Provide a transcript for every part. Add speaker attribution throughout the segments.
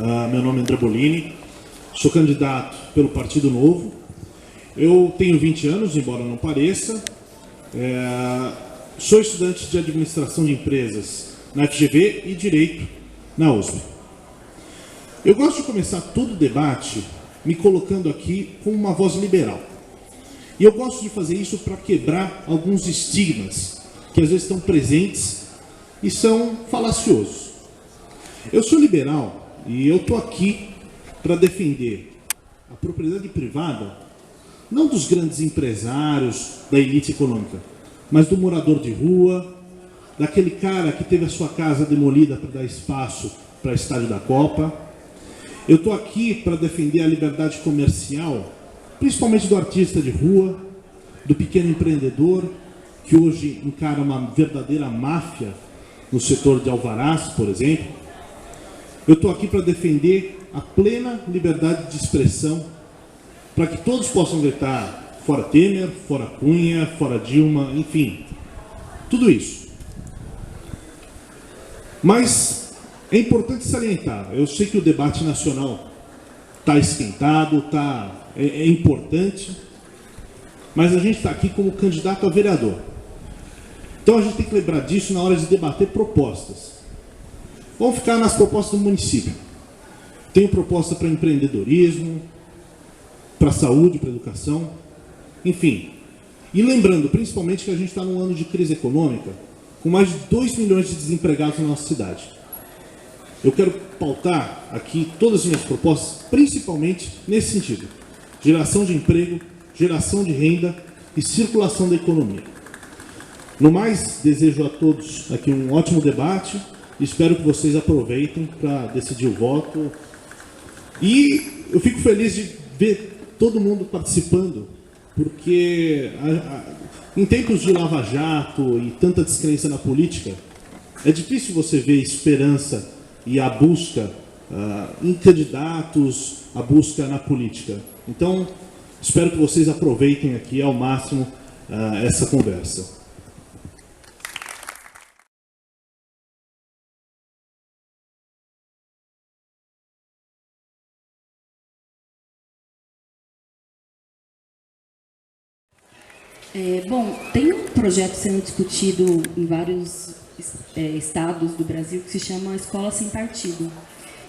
Speaker 1: Meu nome é André Bolini, sou candidato pelo Partido Novo. Eu tenho 20 anos, embora não pareça. Sou estudante de Administração de Empresas na FGV e Direito na USP. Eu gosto de começar todo o debate me colocando aqui com uma voz liberal. E eu gosto de fazer isso para quebrar alguns estigmas que às vezes estão presentes e são falaciosos. Eu sou liberal e eu estou aqui para defender a propriedade privada, não dos grandes empresários, da elite econômica, mas do morador de rua, daquele cara que teve a sua casa demolida para dar espaço para o estádio da Copa. Eu estou aqui para defender a liberdade comercial, principalmente do artista de rua, do pequeno empreendedor, que hoje encara uma verdadeira máfia no setor de alvarás, por exemplo. Eu estou aqui para defender a plena liberdade de expressão, para que todos possam gritar fora Temer, fora Cunha, fora Dilma, enfim, tudo isso. Mas é importante salientar, eu sei que o debate nacional está esquentado, é importante, mas a gente está aqui como candidato a vereador. Então a gente tem que lembrar disso na hora de debater propostas. Vamos ficar nas propostas do município. Tenho proposta para empreendedorismo, para saúde, para educação, enfim. E lembrando, principalmente, que a gente está num ano de crise econômica, com mais de 2 milhões de desempregados na nossa cidade. Eu quero pautar aqui todas as minhas propostas, principalmente nesse sentido. Geração de emprego, geração de renda e circulação da economia. No mais, desejo a todos aqui um ótimo debate. Espero que vocês aproveitem para decidir o voto. E eu fico feliz de ver todo mundo participando, porque em tempos de Lava Jato e tanta descrença na política, é difícil você ver esperança e a busca em candidatos, a busca na política. Então, espero que vocês aproveitem aqui ao máximo essa conversa.
Speaker 2: Bom, tem um projeto sendo discutido em vários estados do Brasil que se chama Escola Sem Partido.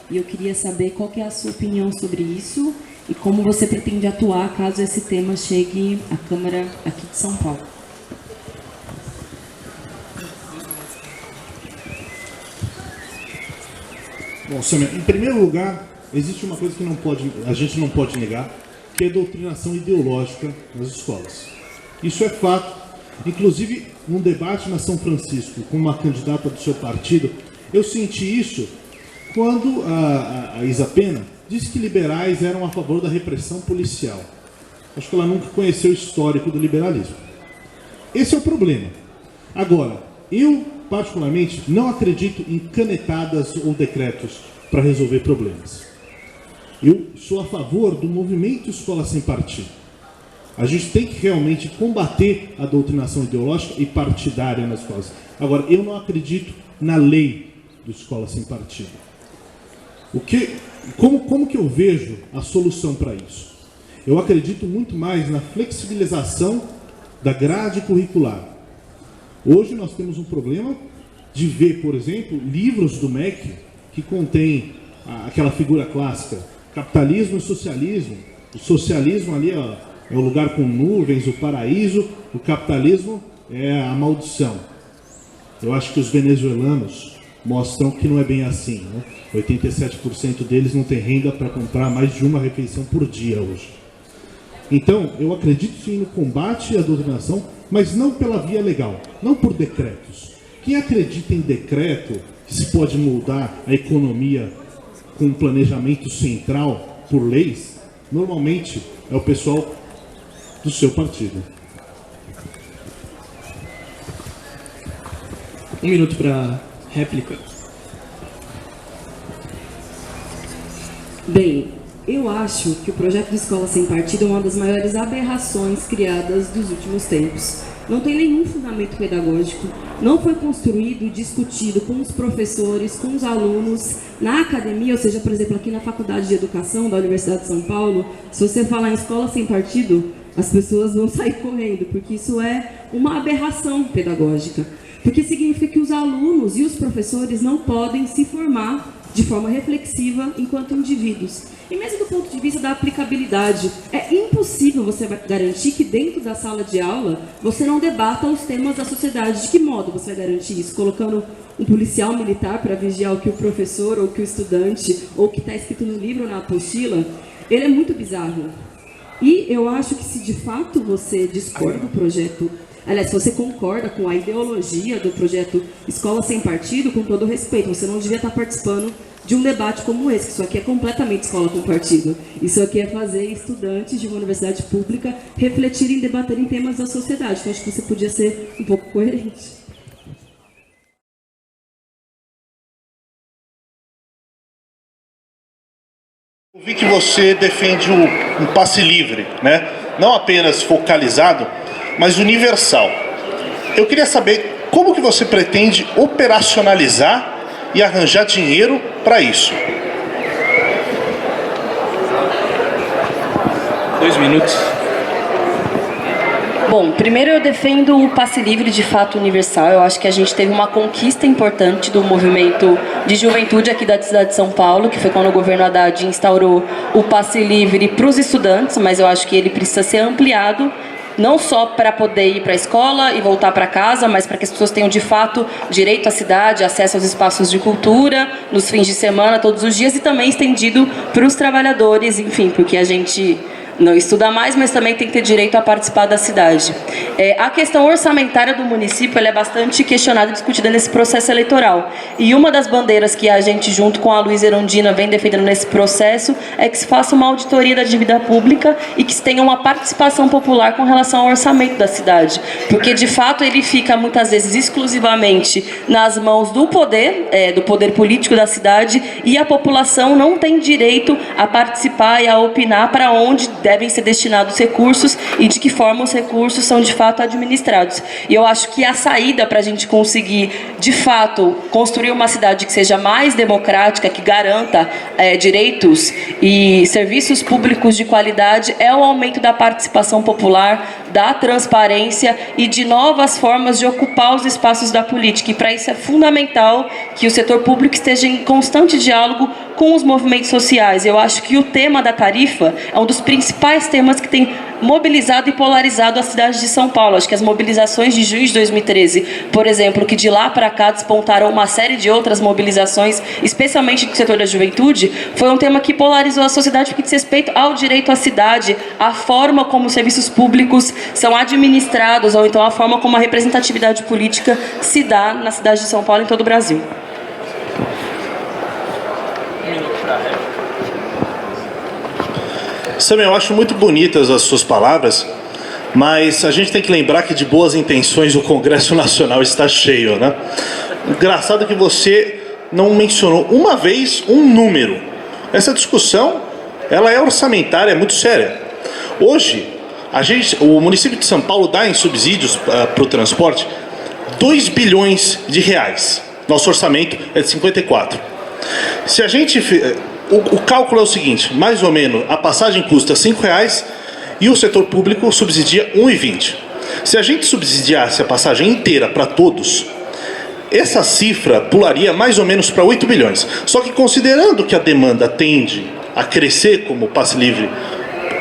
Speaker 2: E eu queria saber qual que é a sua opinião sobre isso e como você pretende atuar caso esse tema chegue à Câmara aqui de São Paulo.
Speaker 1: Bom, Samia, em primeiro lugar, existe uma coisa que a gente não pode negar, que é a doutrinação ideológica nas escolas. Isso é fato. Inclusive, num debate na São Francisco com uma candidata do seu partido, eu senti isso quando a Isa Pena disse que liberais eram a favor da repressão policial. Acho que ela nunca conheceu o histórico do liberalismo. Esse é o problema. Agora, eu, particularmente, não acredito em canetadas ou decretos para resolver problemas. Eu sou a favor do movimento Escola Sem Partido. A gente tem que realmente combater a doutrinação ideológica e partidária nas escolas. Agora, eu não acredito na lei do Escola Sem Partido. Como que eu vejo a solução para isso? Eu acredito muito mais na flexibilização da grade curricular. Hoje nós temos um problema de ver, por exemplo, livros do MEC que contém aquela figura clássica, capitalismo e socialismo. O socialismo ali é o lugar com nuvens, o paraíso, o capitalismo é a maldição. Eu acho que os venezuelanos mostram que não é bem assim, né? 87% deles não tem renda para comprar mais de uma refeição por dia hoje. Então, eu acredito sim no combate à doutrinação, mas não pela via legal, não por decretos. Quem acredita em decreto que se pode mudar a economia com um planejamento central por leis, normalmente é o pessoal do seu partido.
Speaker 3: 1 minuto para réplica.
Speaker 2: Bem, eu acho que o projeto de Escola Sem Partido é uma das maiores aberrações criadas dos últimos tempos. não tem nenhum fundamento pedagógico, não foi construído, discutido com os professores, com os alunos, na academia, ou seja, por exemplo, aqui na Faculdade de Educação da Universidade de São Paulo, se você falar em escola sem partido, as pessoas vão sair correndo, porque isso é uma aberração pedagógica. Porque significa que os alunos e os professores não podem se formar de forma reflexiva enquanto indivíduos. E mesmo do ponto de vista da aplicabilidade, é impossível você garantir que dentro da sala de aula você não debata os temas da sociedade. De que modo você vai garantir isso? Colocando um policial militar para vigiar o que o professor, ou que o estudante, ou o que está escrito no livro ou na apostila? Ele é muito bizarro. E eu acho que se de fato você discorda do projeto, aliás, se você concorda com a ideologia do projeto Escola Sem Partido, com todo respeito, você não devia estar participando de um debate como esse, que isso aqui é completamente escola com partido. Isso aqui é fazer estudantes de uma universidade pública refletirem e debaterem temas da sociedade. Então, acho que você podia ser um pouco coerente.
Speaker 1: Eu vi que você defende um passe livre, né? Não apenas focalizado, mas universal. Eu queria saber como que você pretende operacionalizar e arranjar dinheiro para isso.
Speaker 3: 2 minutos.
Speaker 2: Bom, primeiro eu defendo o passe livre de fato universal. Eu acho que a gente teve uma conquista importante do movimento de juventude aqui da cidade de São Paulo, que foi quando o governo Haddad instaurou o passe livre para os estudantes, mas eu acho que ele precisa ser ampliado, não só para poder ir para a escola e voltar para casa, mas para que as pessoas tenham de fato direito à cidade, acesso aos espaços de cultura, nos fins de semana, todos os dias, e também estendido para os trabalhadores, enfim, porque a gente não estuda mais, mas também tem que ter direito a participar da cidade. A questão orçamentária do município ela é bastante questionada e discutida nesse processo eleitoral. E uma das bandeiras que a gente, junto com a Luísa Erundina, vem defendendo nesse processo é que se faça uma auditoria da dívida pública e que se tenha uma participação popular com relação ao orçamento da cidade. Porque, de fato, ele fica, muitas vezes, exclusivamente nas mãos do poder político da cidade, e a população não tem direito a participar e a opinar para onde devem ser destinados recursos e de que forma os recursos são de fato administrados. E eu acho que a saída para a gente conseguir de fato construir uma cidade que seja mais democrática, que garanta direitos e serviços públicos de qualidade, é o aumento da participação popular, da transparência e de novas formas de ocupar os espaços da política. E para isso é fundamental que o setor público esteja em constante diálogo com os movimentos sociais. Eu acho que o tema da tarifa é um dos principais temas que tem mobilizado e polarizado a cidade de São Paulo. Acho que as mobilizações de junho de 2013, por exemplo, que de lá para cá despontaram uma série de outras mobilizações, especialmente do setor da juventude, foi um tema que polarizou a sociedade porque diz respeito ao direito à cidade, à forma como os serviços públicos são administrados, ou então a forma como a representatividade política se dá na cidade de São Paulo e em todo o Brasil.
Speaker 1: Sam, eu acho muito bonitas as suas palavras, mas a gente tem que lembrar que de boas intenções o Congresso Nacional está cheio, né? Engraçado que você não mencionou uma vez um número. Essa discussão, ela é orçamentária, é muito séria. Hoje, o município de São Paulo dá em subsídios para o transporte 2 bilhões de reais. Nosso orçamento é de 54. Se a gente... O cálculo é o seguinte, mais ou menos, a passagem custa R$5 e o setor público subsidia R$1,20. Se a gente subsidiasse a passagem inteira para todos, essa cifra pularia mais ou menos para 8 bilhões. Só que considerando que a demanda tende a crescer, como o passe livre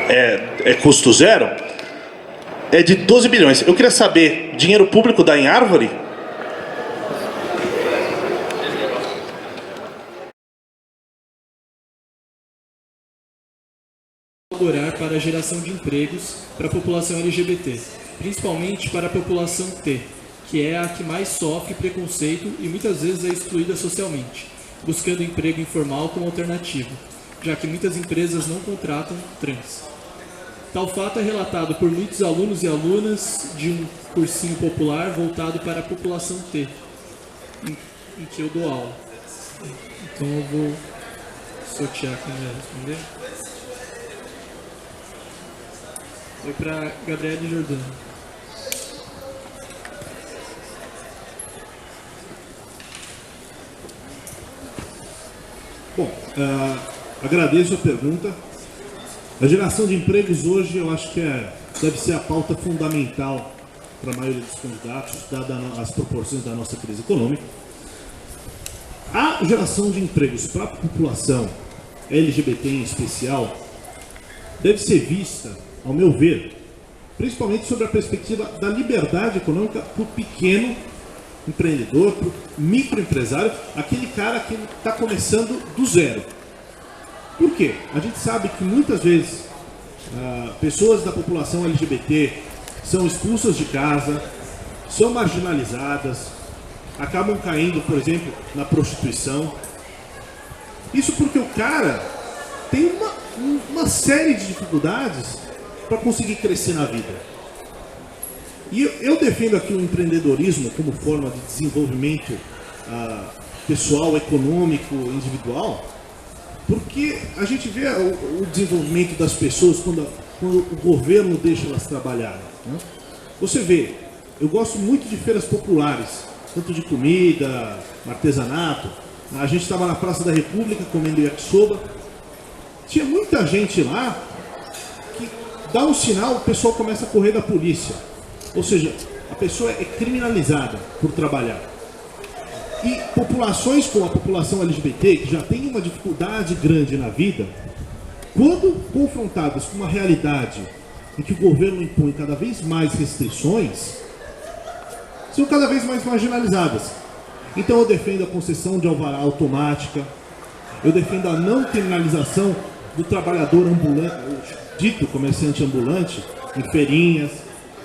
Speaker 1: é custo zero, é de 12 bilhões. Eu queria saber, dinheiro público dá em árvore?
Speaker 3: Colaborar para a geração de empregos para a população LGBT, principalmente para a população T, que é a que mais sofre preconceito e muitas vezes é excluída socialmente, buscando emprego informal como alternativa, já que muitas empresas não contratam trans. Tal fato é relatado por muitos alunos e alunas de um cursinho popular voltado para a população T, em que eu dou aula. Então eu vou sortear quem vai responder. Foi para Gabriele Jordano.
Speaker 1: Bom, agradeço a pergunta. A geração de empregos hoje eu acho que deve ser a pauta fundamental para a maioria dos candidatos, dadas as proporções da nossa crise econômica. A geração de empregos para a população LGBT em especial deve ser vista, ao meu ver, principalmente sobre a perspectiva da liberdade econômica para o pequeno empreendedor, para o microempresário, aquele cara que está começando do zero. Por quê? A gente sabe que muitas vezes pessoas da população LGBT são expulsas de casa, são marginalizadas, acabam caindo, por exemplo, na prostituição. Isso porque o cara tem uma série de dificuldades para conseguir crescer na vida. E eu defendo aqui o empreendedorismo como forma de desenvolvimento pessoal, econômico, individual, porque a gente vê o desenvolvimento das pessoas quando o governo deixa elas trabalharem, né? Você vê, eu gosto muito de feiras populares, tanto de comida, artesanato. A gente estava na Praça da República comendo yakisoba. Tinha muita gente lá que dá um sinal, o pessoal começa a correr da polícia. Ou seja, a pessoa é criminalizada por trabalhar. E populações como a população LGBT, que já tem uma dificuldade grande na vida, quando confrontadas com uma realidade em que o governo impõe cada vez mais restrições, são cada vez mais marginalizadas. Então eu defendo a concessão de alvará automática, eu defendo a não criminalização do trabalhador ambulante, dito comerciante ambulante, em feirinhas,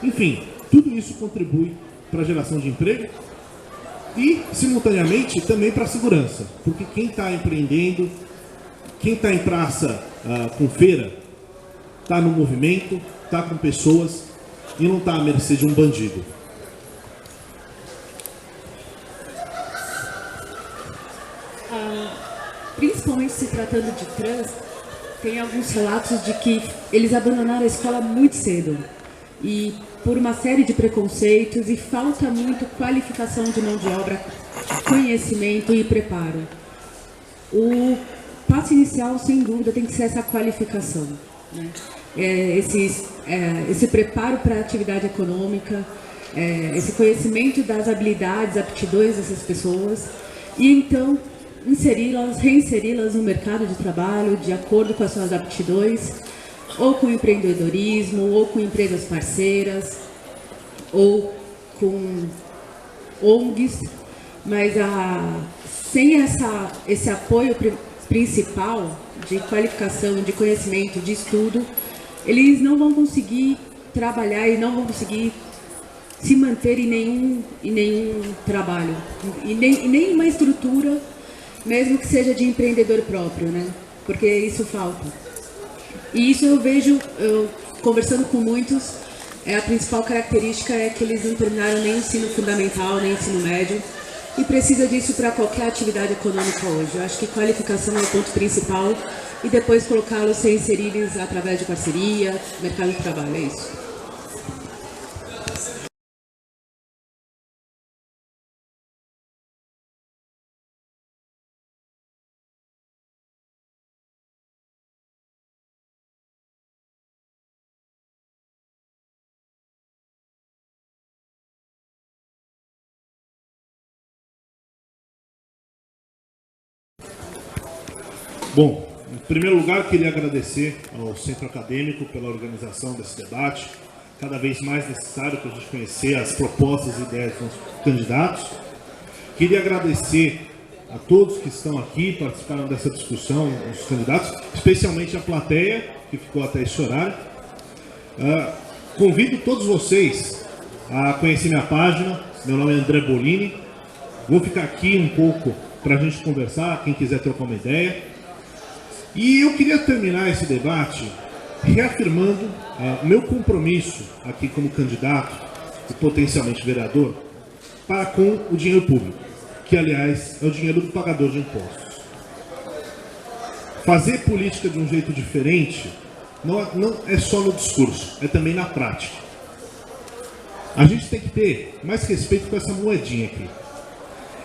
Speaker 1: enfim, tudo isso contribui para a geração de emprego e, simultaneamente, também para a segurança, porque quem está empreendendo, quem está em praça com feira, está no movimento, está com pessoas e não está à mercê de um bandido.
Speaker 4: Principalmente se tratando de trans, tem alguns relatos de que eles abandonaram a escola muito cedo e por uma série de preconceitos e falta muito qualificação de mão de obra, conhecimento e preparo. O passo inicial, sem dúvida, tem que ser essa qualificação, né? Esse preparo para a atividade econômica, esse conhecimento das habilidades, aptidões dessas pessoas e então reinseri-las no mercado de trabalho de acordo com as suas aptidões, ou com empreendedorismo, ou com empresas parceiras, ou com ONGs, mas sem esse apoio principal de qualificação, de conhecimento, de estudo, eles não vão conseguir trabalhar e não vão conseguir se manter em nenhum trabalho, e nem uma estrutura, mesmo que seja de empreendedor próprio, né? Porque isso falta. E isso eu vejo, conversando com muitos, a principal característica é que eles não terminaram nem o ensino fundamental, nem o ensino médio, e precisa disso para qualquer atividade econômica hoje. Eu acho que qualificação é o ponto principal, e depois colocá-los, ser inseridos através de parceria, mercado de trabalho, é isso.
Speaker 1: Bom, em primeiro lugar, queria agradecer ao Centro Acadêmico pela organização desse debate, cada vez mais necessário para a gente conhecer as propostas e ideias dos candidatos. Queria agradecer a todos que estão aqui, participaram dessa discussão, os candidatos, especialmente a plateia, que ficou até esse horário. Convido todos vocês a conhecer minha página. Meu nome é André Bolini. Vou ficar aqui um pouco para a gente conversar, quem quiser trocar uma ideia. E eu queria terminar esse debate reafirmando o meu compromisso aqui como candidato e potencialmente vereador para com o dinheiro público, que aliás é o dinheiro do pagador de impostos. Fazer política de um jeito diferente não é só no discurso, é também na prática. A gente tem que ter mais respeito com essa moedinha aqui.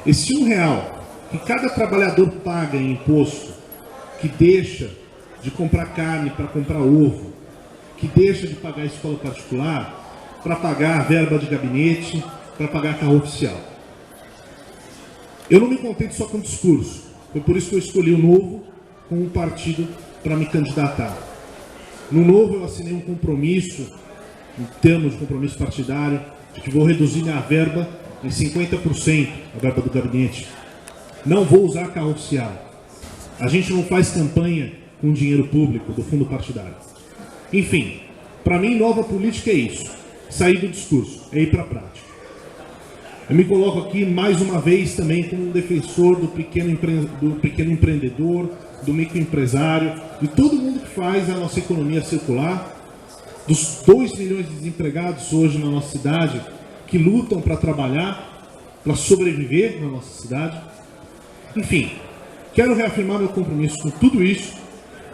Speaker 1: Esse R$1 que cada trabalhador paga em imposto que deixa de comprar carne para comprar ovo, que deixa de pagar escola particular para pagar a verba de gabinete, para pagar carro oficial. Eu não me contento só com o discurso. Foi por isso que eu escolhi o Novo como um partido para me candidatar. No Novo eu assinei um compromisso, em termos de compromisso partidário, de que vou reduzir minha verba em 50%, a verba do gabinete. Não vou usar carro oficial. A gente não faz campanha com dinheiro público do fundo partidário. Enfim, para mim, nova política é isso. Sair do discurso, é ir para a prática. Eu me coloco aqui mais uma vez também como um defensor do pequeno empreendedor, do microempresário, de todo mundo que faz a nossa economia circular, dos 2 milhões de desempregados hoje na nossa cidade, que lutam para trabalhar, para sobreviver na nossa cidade. Enfim, quero reafirmar meu compromisso com tudo isso,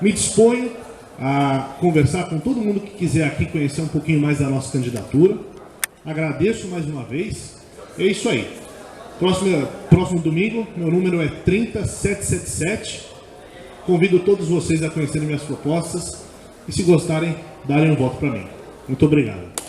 Speaker 1: me disponho a conversar com todo mundo que quiser aqui conhecer um pouquinho mais da nossa candidatura. Agradeço mais uma vez. É isso aí. Próximo domingo, meu número é 30777. Convido todos vocês a conhecerem minhas propostas e, se gostarem, darem um voto para mim. Muito obrigado.